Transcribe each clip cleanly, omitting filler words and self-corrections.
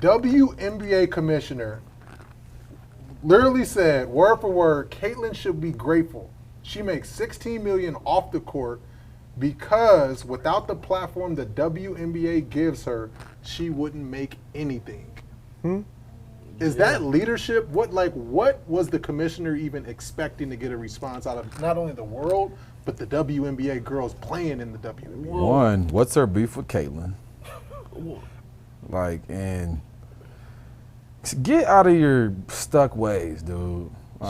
WNBA Commissioner literally said, word for word, Caitlyn should be grateful. She makes $16 million off the court because without the platform the WNBA gives her, she wouldn't make anything. Is that leadership? What was the commissioner even expecting to get a response out of not only the world, but the WNBA girls playing in the WNBA? One, what's her beef with Caitlyn? And get out of your stuck ways, dude. Go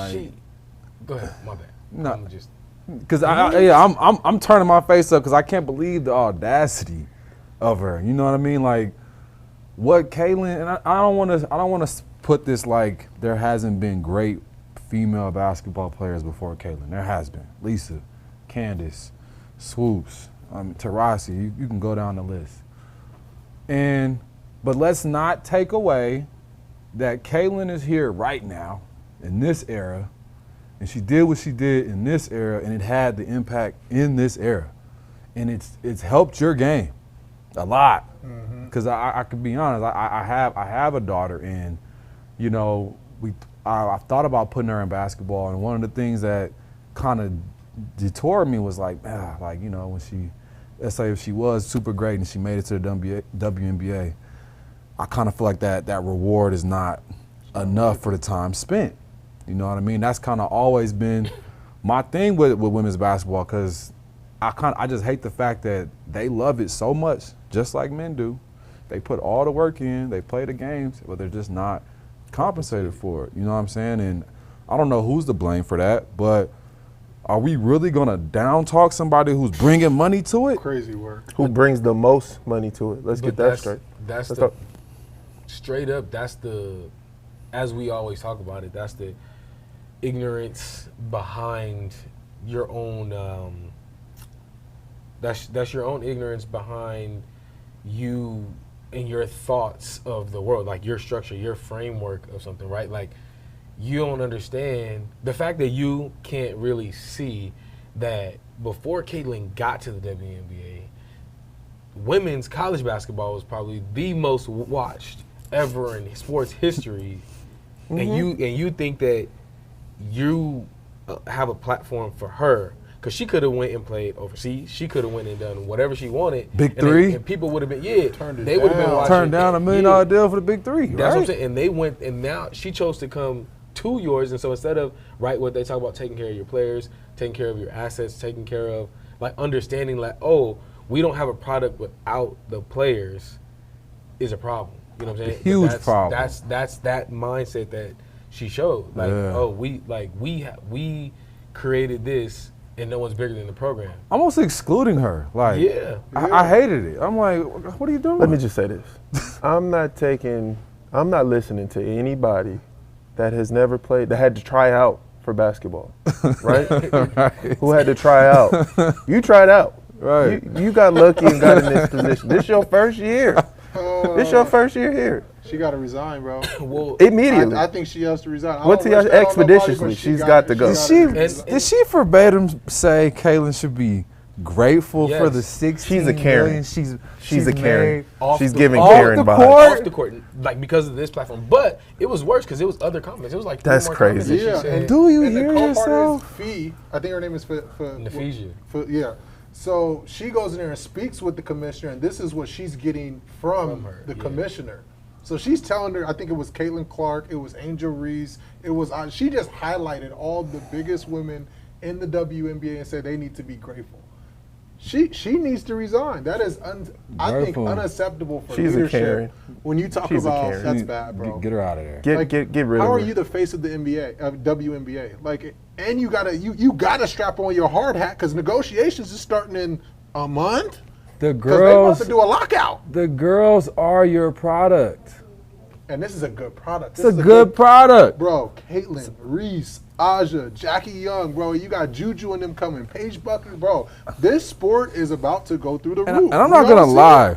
ahead, my bad. No, I'm just because I'm turning my face up because I can't believe the audacity of her. You know what I mean? Like what Caitlyn, and I don't want to put this like there hasn't been great female basketball players before Caitlyn. There has been. Lisa, Candace, Swoops, Taurasi. You can go down the list. But let's not take away that Caitlyn is here right now in this era, and she did what she did in this era, and it had the impact in this era, and it's helped your game a lot. Because I could be honest, I have a daughter, and I thought about putting her in basketball, and one of the things that kind of detoured me was when she, let's say if she was super great and she made it to the WNBA, I kind of feel like that reward is not enough for the time spent. You know what I mean? That's kind of always been my thing with women's basketball, because I just hate the fact that they love it so much, just like men do. They put all the work in, they play the games, but they're just not compensated for it. You know what I'm saying? And I don't know who's to blame for that, but are we really going to down talk somebody who's bringing money to it? Crazy work. Who brings the most money to it? Let's get that straight. Straight up, that's the, as we always talk about it, that's the ignorance behind your own, that's your own ignorance behind you and your thoughts of the world, like your structure, your framework of something, right? Like, you don't understand the fact that you can't really see that before Caitlyn got to the WNBA, women's college basketball was probably the most watched ever in sports history, and you think that you have a platform for her, because she could have went and played overseas. She could have went and done whatever she wanted. Big Three. And people would have been, they would have been watching. Turned down $1 million deal for the Big Three, That's what I'm saying. And they went, and now she chose to come to yours. And so instead of, what they talk about, taking care of your players, taking care of your assets, taking care of, understanding, we don't have a product without the players is a problem. You know what I'm saying? Huge problem. That's that mindset that she showed. We created this, and no one's bigger than the program. Almost excluding her. I hated it. I'm like, what are you doing? Let me just say this. I'm not listening to anybody that has never played, that had to try out for basketball, right? Who had to try out. You tried out. Right. You got lucky and got in this position. This your first year. This your first year here. She got to resign, bro. Well, immediately. I think she has to resign. What's the expeditiously? She's got to go. Did she verbatim say Caitlyn should be grateful for the 16 She's a Karen. million She's a Karen. She's giving off Karen the vibes. court? Off the court, because of this platform. But it was worse because it was other comments. It was like That's more crazy. comments that she said. Do you And hear the co-part yourself? is Fee. I think her name is Nafisia. Yeah. So she goes in there and speaks with the commissioner, and this is what she's getting from her, the commissioner. So she's telling her, I think it was Caitlin Clark, it was Angel Reese, it was she just highlighted all the biggest women in the WNBA and said they need to be grateful. She needs to resign. That is, I think, unacceptable for She's leadership. a Karen. When you talk She's a about Karen. that's bad, bro. Get her out of there. Get rid of her. How are you the face of the NBA, of WNBA? And you gotta strap on your hard hat because negotiations is starting in a month. The Because they about girls, to do a lockout. the girls are your product. And this is a good product. It's a good product. Bro, Caitlin, Reese, Aja, Jackie Young, bro. You got Juju and them coming. Paige Buckley, bro. This sport is about to go through the roof. And I'm not going to lie.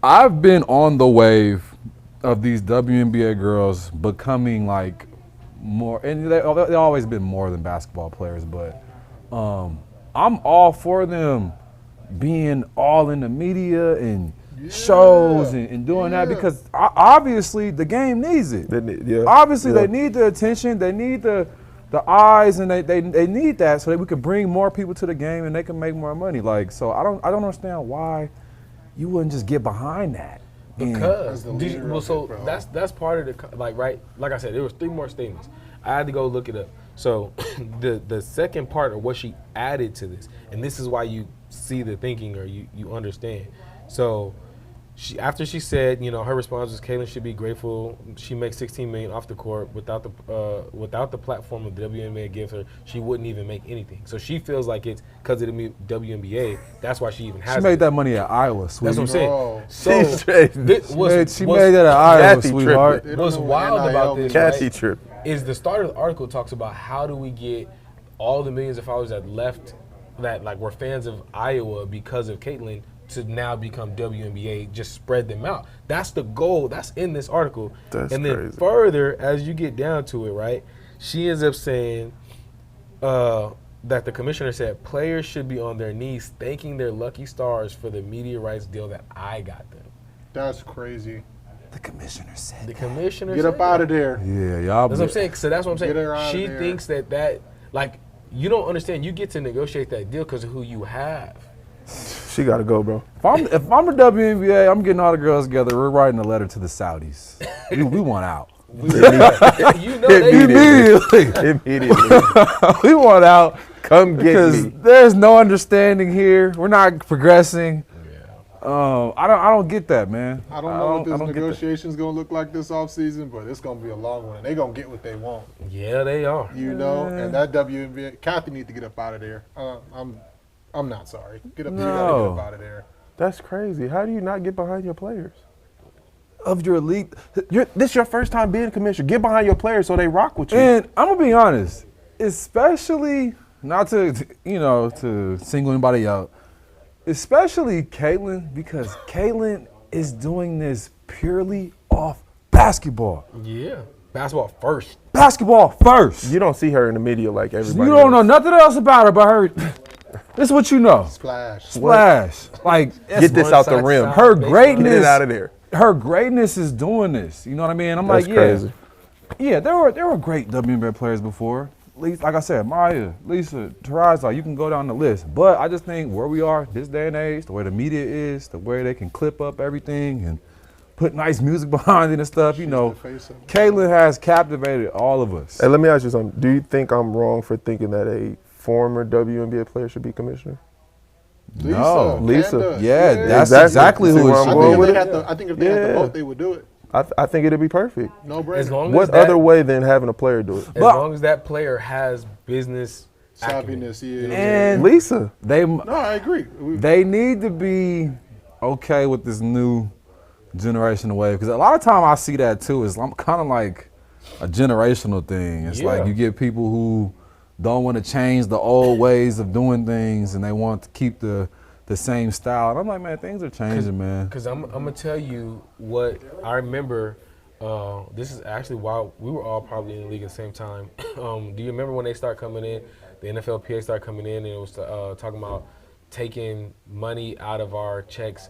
I've been on the wave of these WNBA girls becoming more, and they've always been more than basketball players, but I'm all for them being all in the media and shows and doing that because obviously the game needs it. Obviously they need the attention, they need the eyes, and they need that so that we can bring more people to the game and they can make more money. Like, so I don't understand why you wouldn't just get behind that. Because that's part of the right. Like I said, there was 3 more statements. I had to go look it up. So the second part of what she added to this, and this is why you see the thinking or you understand. So after she said, her response was Caitlin should be grateful. She makes $16 million off the court without the platform of the WNBA gives her. She wouldn't even make anything. So she feels like it's because of the WNBA. That's why she even has. She made that money at Iowa, sweetie. That's what I'm saying. So she made that at Iowa, sweetheart. What's wild about this, Kathy trip, is the start of the article talks about how do we get all the millions of followers that left, that like were fans of Iowa because of Caitlin, to now become WNBA, just spread them out. That's the goal. That's in this article. That's and then crazy. Further, as you get down to it, right, she ends up saying that the commissioner said players should be on their knees thanking their lucky stars for the media rights deal that I got them. That's crazy. The commissioner said The commissioner Get up out of there. Yeah, y'all. That's what I'm saying. So that's what I'm saying. Get her out of She there. thinks that like, you don't understand. You get to negotiate that deal because of who you have. she got to go, bro. If I'm a WNBA, I'm getting all the girls together. We're writing a letter to the Saudis. we want out. You know they Immediately. We want out. Come get Because me. there's no understanding here. We're not progressing. I don't get that, man. I don't know what this negotiation's going to look like this offseason, but it's going to be a long one. And they're going to get what they want. Yeah, they are. And that WNBA, Kathy needs to get up out of there. I'm not sorry. Get up, you gotta get up out of there. That's crazy. How do you not get behind your players? Of your elite. This is your first time being commissioner. Get behind your players so they rock with you. And I'm going to be honest, especially, not to single anybody out, especially Caitlin, because Caitlin is doing this purely off basketball. Yeah. Basketball first. Basketball first. You don't see her in the media like everybody You don't know else. nothing else about her but her. This is what you know. Splash. Like, Get this out the rim. her Get greatness. it out of there. Her greatness is doing this. You know what I mean? I'm That's like, crazy. yeah, there were great WNBA players before. Like I said, Maya, Lisa, Teresa, you can go down the list. But I just think where we are this day and age, the way the media is, the way they can clip up everything and put nice music behind it and stuff, Caitlin has captivated all of us. Hey, let me ask you something. Do you think I'm wrong for thinking that a former WNBA player should be commissioner? No. Lisa. Yeah, that's exactly See who where it I'm should going with be. it? I think if they had to vote, they would do it. I think it'd be perfect. No brainer. As long as What that, other way than having a player do it? As long as that player has business Savviness, acumen. yeah. And Lisa. No, I agree. They need to be okay with this new generational wave, because a lot of time I see that too. It's kind of like a generational thing. It's like you get people who don't want to change the old ways of doing things and they want to keep the same style. And I'm like, man, things are changing, man. Because I'm going to tell you what I remember. This is actually while we were all probably in the league at the same time. Do you remember when they started coming in, the NFLPA started coming in and it was talking about taking money out of our checks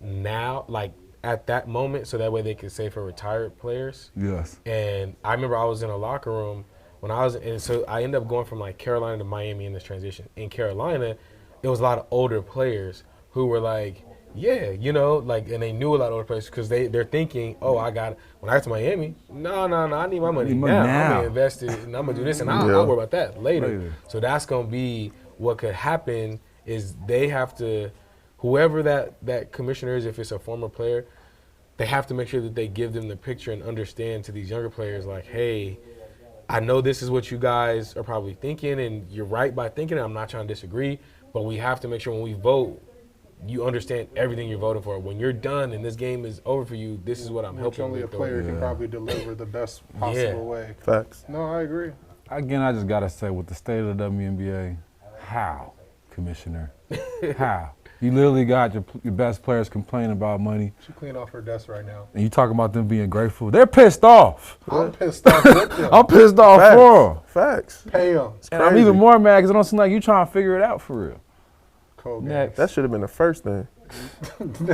now, like at that moment, so that way they could save for retired players? Yes. And I remember I was in a locker room when so I ended up going from like Carolina to Miami in this transition. In Carolina, there was a lot of older players who were like, yeah, and they knew a lot of older players because they're thinking, when I got to Miami, no, I need my money now. I'm going to invest it and I'm going to do this and I'll worry about that later. So that's going to be what could happen is they have to, whoever that commissioner is, if it's a former player, they have to make sure that they give them the picture and understand to these younger players like, hey, I know this is what you guys are probably thinking and you're right by thinking it. I'm not trying to disagree, but we have to make sure when we vote, you understand everything you're voting for. When you're done and this game is over for you, this is what I'm helping only with. a player can probably deliver the best possible way. Facts. No, I agree. Again, I just got to say, with the state of the WNBA, how, Commissioner? How? You literally got your best players complaining about money. She clean off her desk right now. And you talking about them being grateful. They're pissed off. I'm pissed off with them. I'm pissed off Facts. for them. Facts. Pay them. And I'm even more mad because it don't seem like you trying to figure it out for real. Cold Next. That should have been the first thing.